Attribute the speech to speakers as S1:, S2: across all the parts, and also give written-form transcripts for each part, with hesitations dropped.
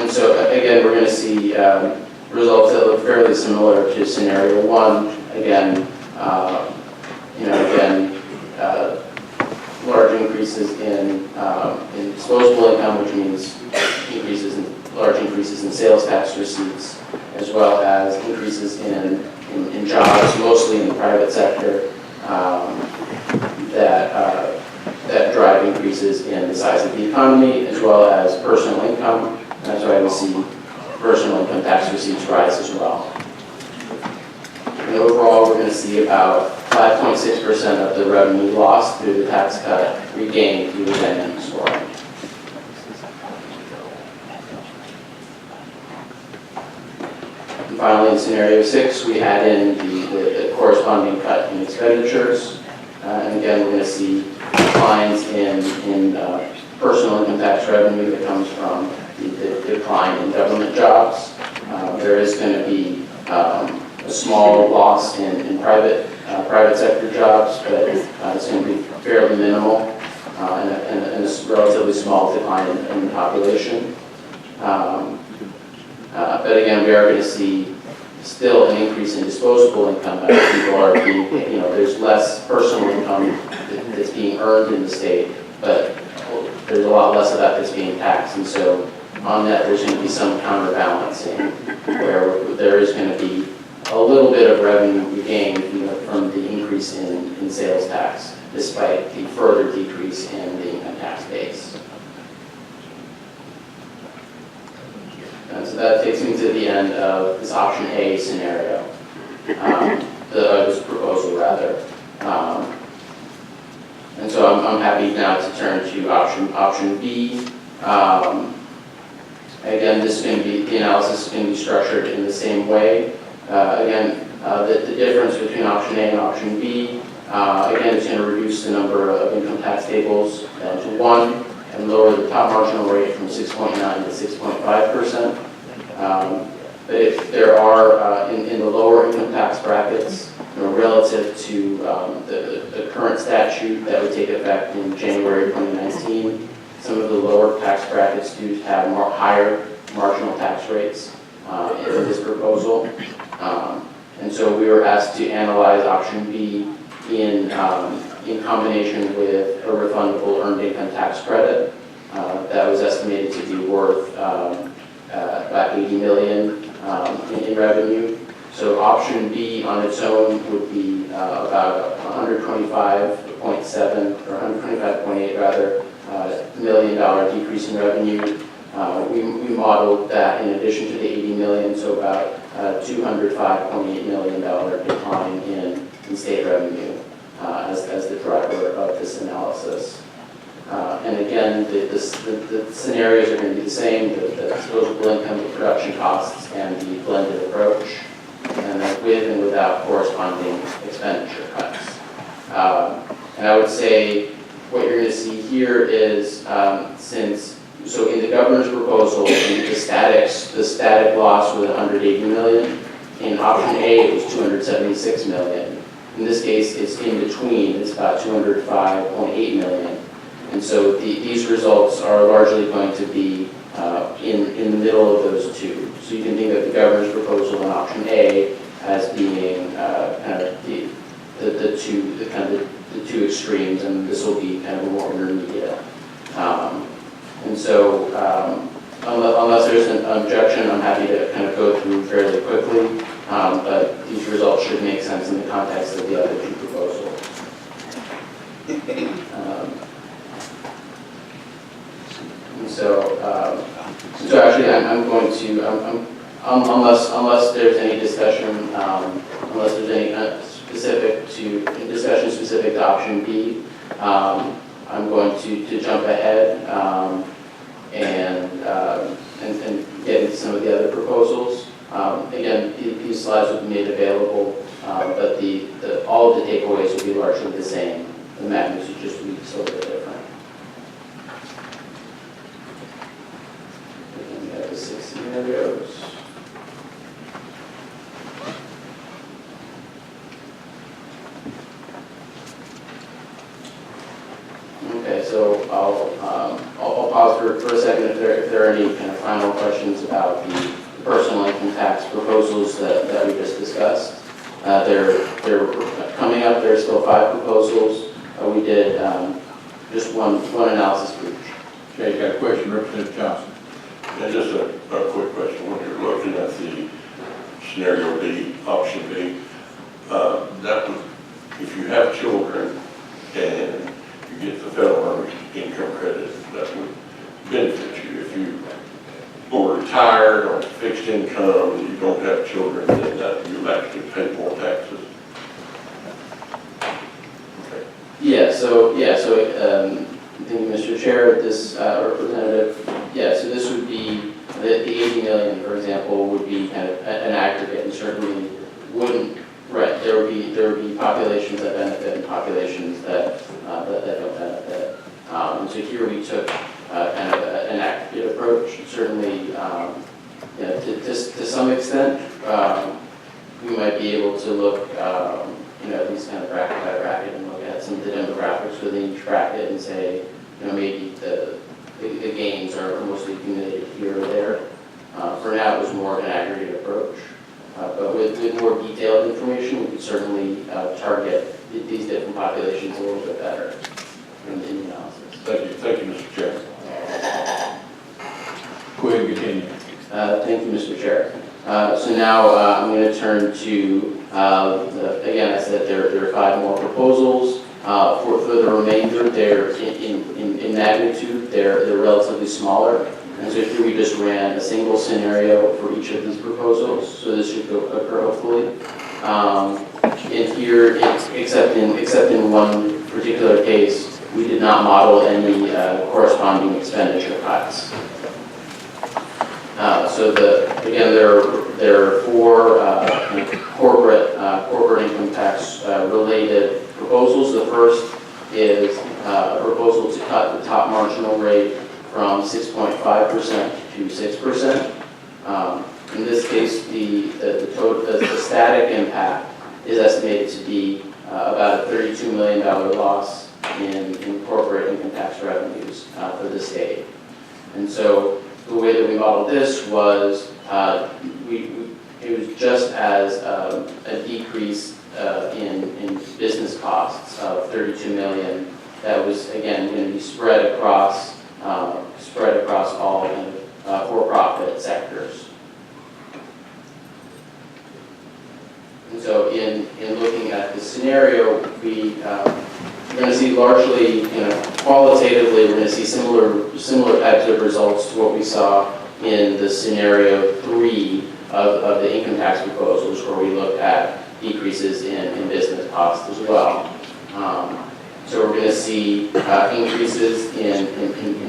S1: And so again, we're going to see results that look fairly similar to scenario one. Again, large increases in disposable income, which means large increases in sales tax receipts, as well as increases in jobs, mostly in the private sector, that drive increases in the size of the economy, as well as personal income. That's why we see personal income tax receipts rise as well. And overall, we're going to see about 5.6% of the revenue lost through the tax cut regained through the dynamic scoring. And finally, in scenario 6, we had in the corresponding cut in expenditures. And again, we're going to see declines in personal income tax revenue that comes from the decline in government jobs. There is going to be a small loss in private sector jobs, but it's going to be fairly minimal and a relatively small decline in the population. But again, we are going to see still an increase in disposable income as people are being, there's less personal income that's being earned in the state, but there's a lot less of that that's being taxed. And so on that, there's going to be some counterbalancing where there is going to be a little bit of revenue regained from the increase in sales tax, despite the further decrease in the income tax base. And so that takes me to the end of this option A scenario, this proposal rather. And so I'm happy now to turn to option B. Again, this is going to be, the analysis is going to be structured in the same way. The difference between option A and option B, again, is going to reduce the number of income tax tables down to 1 and lower the top marginal rate from 6.9 to 6.5%. But if there are, in the lower income tax brackets, relative to the current statute that would take effect in January 2019, some of the lower tax brackets do have higher marginal tax rates in this proposal. And so we were asked to analyze option B in combination with a refundable earned income tax credit that was estimated to be worth about $80 million in revenue. So option B on its own would be about 125.7 or 125.8 rather $1 million decrease in revenue. We modeled that in addition to the $80 million, so about $205.8 million decline in state revenue as the driver of this analysis. And again, the scenarios are going to be the same, the disposable income, the production costs, and the blended approach, and then with and without corresponding expenditure cuts. And I would say what you're going to see here is so in the governor's proposal, the static loss was 180 million. In option A, it was 276 million. In this case, it's in between. It's about 205.8 million. And so these results are largely going to be in the middle of those two. So you can think of the governor's proposal in option A as being kind of the two extremes, and this will be kind of more intermediate. And so unless there's an objection, I'm happy to kind of go through fairly quickly, but these results should make sense in the context of the other two proposals. So actually, I'm going to, unless there's any discussion, unless there's any discussion specific to option B, I'm going to jump ahead and get into some of the other proposals. Again, these slides will be made available, but all of the takeaways will be largely the same. The magnitude just will be just a little bit different. And we have the 6 scenarios. Okay, so I'll pause for a second if there are any kind of final more questions about the personal income tax proposals that we just discussed. They're coming up. There's still 5 proposals. We did just one analysis for each.
S2: Okay, you got a question, Representative Johnson?
S3: Yeah, just a quick question. When you're looking at the scenario D, option B, that would, if you have children and you get the federal income credit, that would benefit you. If you are retired or fixed income and you don't have children, then that you'll actually pay more taxes. Okay.
S1: Thank you, Mr. Chair. This representative, so this would be the 80 million, for example, would be kind of an aggregate, and certainly wouldn't. Right, there would be populations that benefit and populations that don't benefit. And so here we took kind of an aggregate approach. Certainly, to some extent, we might be able to look, at least kind of bracket by bracket and look at some of the demographics within each bracket and say, maybe the gains are mostly accumulated here or there. For now, it was more of an aggregate approach. But with more detailed information, we could certainly target these different populations a little bit better in the analysis.
S3: Thank you, Mr. Chair.
S2: Go ahead and continue.
S1: Thank you, Mr. Chair. So now I'm going to turn to, again, I said there are 5 more proposals. For the remainder, they're in magnitude, they're relatively smaller. And so here we just ran a single scenario for each of these proposals. So this should occur hopefully. And here, except in one particular case, we did not model any corresponding expenditure cuts. So again, there are 4 corporate income tax related proposals. The first is a proposal to cut the top marginal rate from 6.5% to 6%. In this case, the static impact is estimated to be about a $32 million loss in corporate income tax revenues for the state. And so the way that we modeled this was it was just as a decrease in business costs of $32 million that was, again, going to be spread across all for-profit sectors. And so in looking at the scenario, we're going to see largely, qualitatively, we're going to see similar types of results to what we saw in the scenario 3 of the income tax proposals, where we looked at decreases in business costs as well. So we're going to see increases in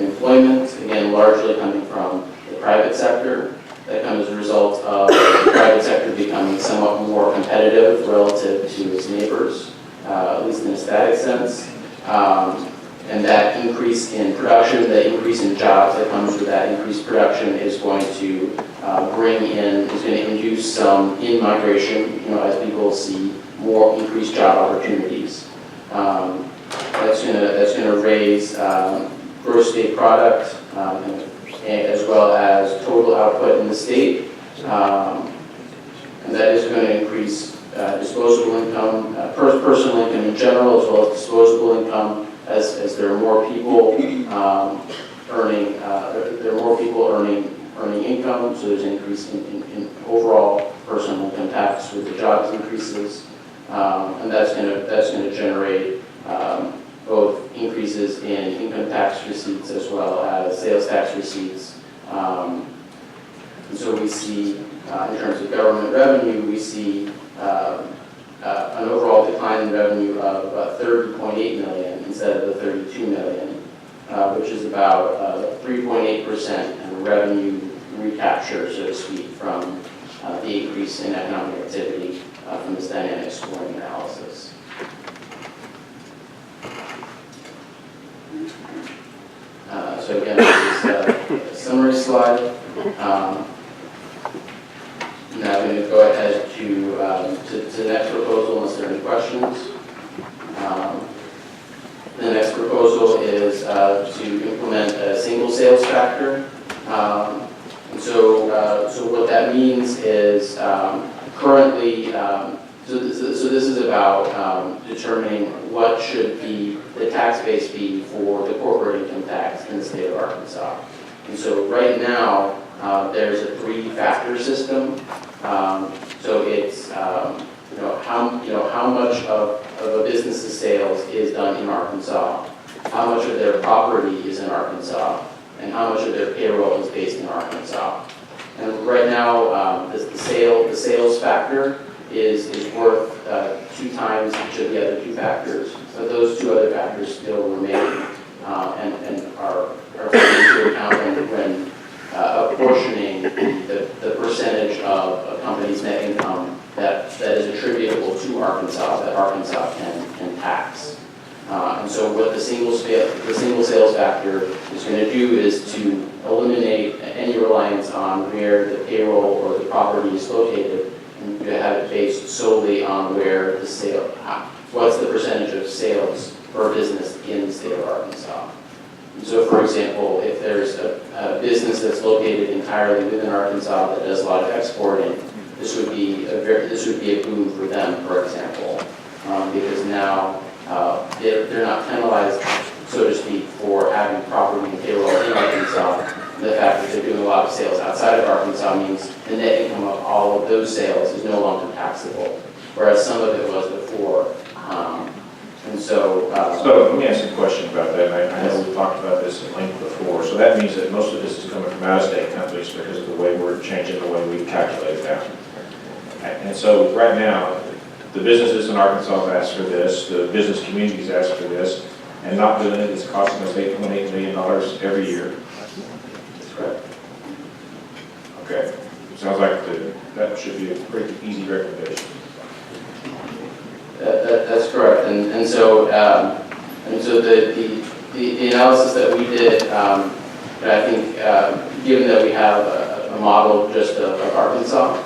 S1: employment, again, largely coming from the private sector. That comes as a result of the private sector becoming somewhat more competitive relative to its neighbors, at least in a static sense. And that increase in production, the increase in jobs that comes with that increased production is going to induce some in-migration, as people see more increased job opportunities. That's going to raise gross state product as well as total output in the state. And that is going to increase disposable income, personal income in general, as well as disposable income, as there are more people earning income. So there's an increase in overall personal income tax with the jobs increases, and that's going to generate both increases in income tax receipts as well as sales tax receipts. And so we see, in terms of government revenue, we see an overall decline in revenue of 30.8 million instead of the 32 million, which is about 3.8% revenue recapture, so to speak, from the increase in economic activity from this dynamic scoring analysis. So again, this is a summary slide. Now I'm going to go ahead to the next proposal unless there are any questions. The next proposal is to implement a single sales factor. And so what that means is currently, so this is about determining what should be the tax base be for the corporate income tax in the state of Arkansas. And so right now, there's a 3-factor system. So it's how much of a business's sales is done in Arkansas, how much of their property is in Arkansas, and how much of their payroll is based in Arkansas. And right now, the sales factor is worth 2 times each of the other 2 factors. But those 2 other factors still remain and are taken into account when apportioning the percentage of a company's net income that is attributable to Arkansas, that Arkansas can tax. And so what the single sales factor is going to do is to eliminate any reliance on where the payroll or the property is located, and to have it based solely on where the sale, what's the percentage of sales per business in the state of Arkansas. And so, for example, if there's a business that's located entirely within Arkansas that does a lot of exporting, this would be a boom for them, for example, because now they're not penalized, so to speak, for having property and payroll in Arkansas. The fact that they're doing a lot of sales outside of Arkansas means the net income of all of those sales is no longer taxable, whereas some of it was before. And so...
S4: So let me ask you a question about that. I know we've talked about this at length before. So that means that most of this is coming from out-of-state companies because of the way we're changing the way we calculate that. And so right now, the businesses in Arkansas have asked for this, the business communities asked for this, and not doing it is costing us $8.8 million every year.
S1: That's correct.
S4: Okay. Sounds like that should be a pretty easy recommendation.
S1: That's correct, and so the analysis that we did, I think, given that we have a model just of Arkansas,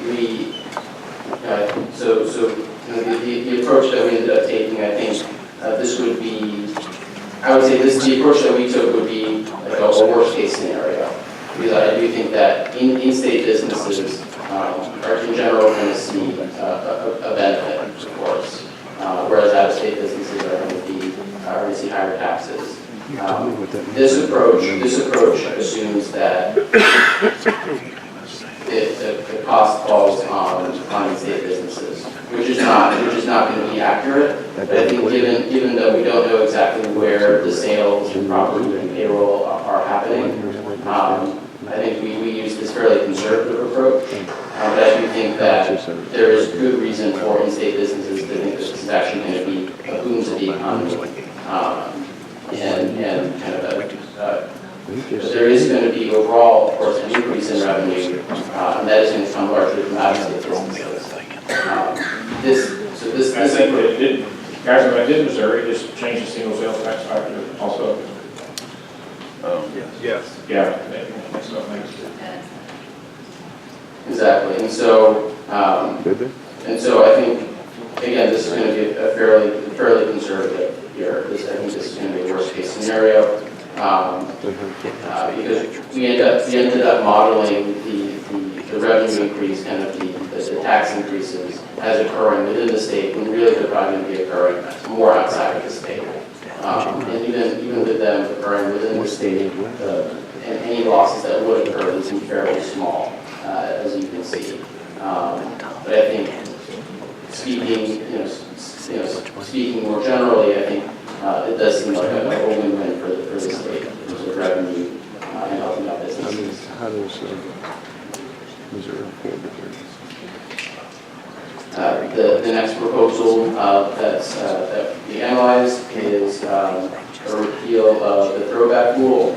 S1: the approach that we ended up taking, I think this would be, I would say the approach that we took would be like a worst case scenario, because I do think that in-state businesses are in general going to see a benefit, of course, whereas out-of-state businesses are going to see higher taxes. This approach assumes that the cost falls on in-state businesses, which is not going to be accurate. But I think given that we don't know exactly where the sales and property and payroll are happening, I think we use this fairly conservative approach, but I do think that there is good reason for in-state businesses to think that this is actually going to be a boom to the economy, and kind of there is going to be overall, of course, an increase in revenue, and that is going to come largely from out-of-state businesses.
S4: I think that did Missouri just change the single sales tax factor also?
S5: Yes.
S4: Yeah.
S1: Exactly, and so I think, again, this is going to be a fairly conservative year. I think this is going to be a worst case scenario, because we ended up modeling the revenue increase, kind of the tax increases as occurring within the state, when really they're probably going to be occurring more outside of the state. And even with them occurring within the state, and any losses that would occur would be fairly small, as you can see. But I think, speaking more generally, I think it does seem like a win-win for the state in terms of revenue and helping out businesses.
S5: How does Missouri afford it?
S1: The next proposal that we analyzed is a repeal of the throwback rule,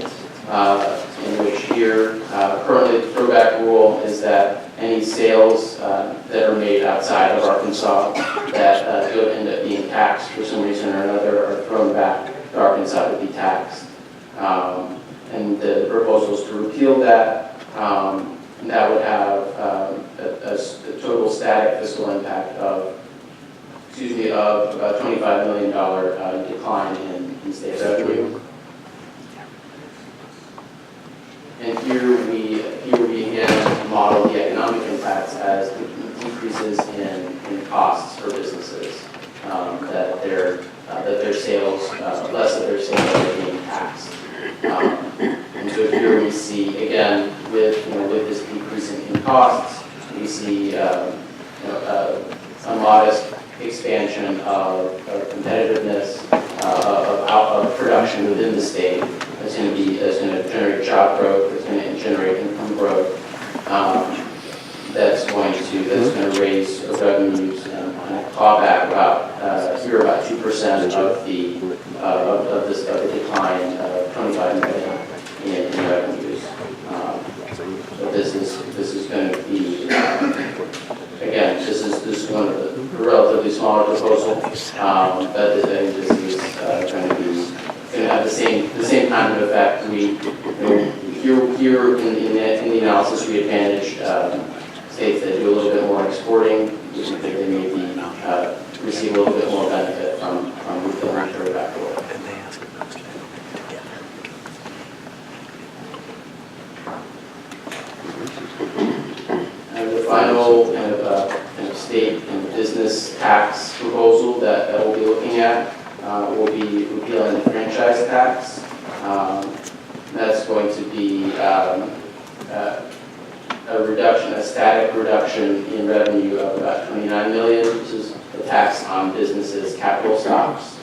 S1: in which here, currently the throwback rule is that any sales that are made outside of Arkansas that don't end up being taxed for some reason or another are thrown back to Arkansas to be taxed. And the proposal is to repeal that. And that would have a total static fiscal impact of about $25 million decline in state revenue. And here we we again model the economic impacts as decreases in costs for businesses, that their sales, less of their sales are being taxed. And so here we see, again, with this decrease in costs, we see a modest expansion of competitiveness of production within the state. That's going to generate job growth. It's going to generate income growth. That's going to raise revenues and claw back about 2% of the decline of 25 million in revenues. So this is going to be again, this is one of the relatively smaller proposals, but I think this is going to have the same kind of effect. Here in the analysis, we advantage states that do a little bit more exporting. We think they may be receive a little bit more benefit from the regulatory backdoor. And the final kind of state and business tax proposal that we'll be looking at will be repealing the franchise tax. That's going to be a static reduction in revenue of about 29 million, which is the tax on businesses' capital stocks.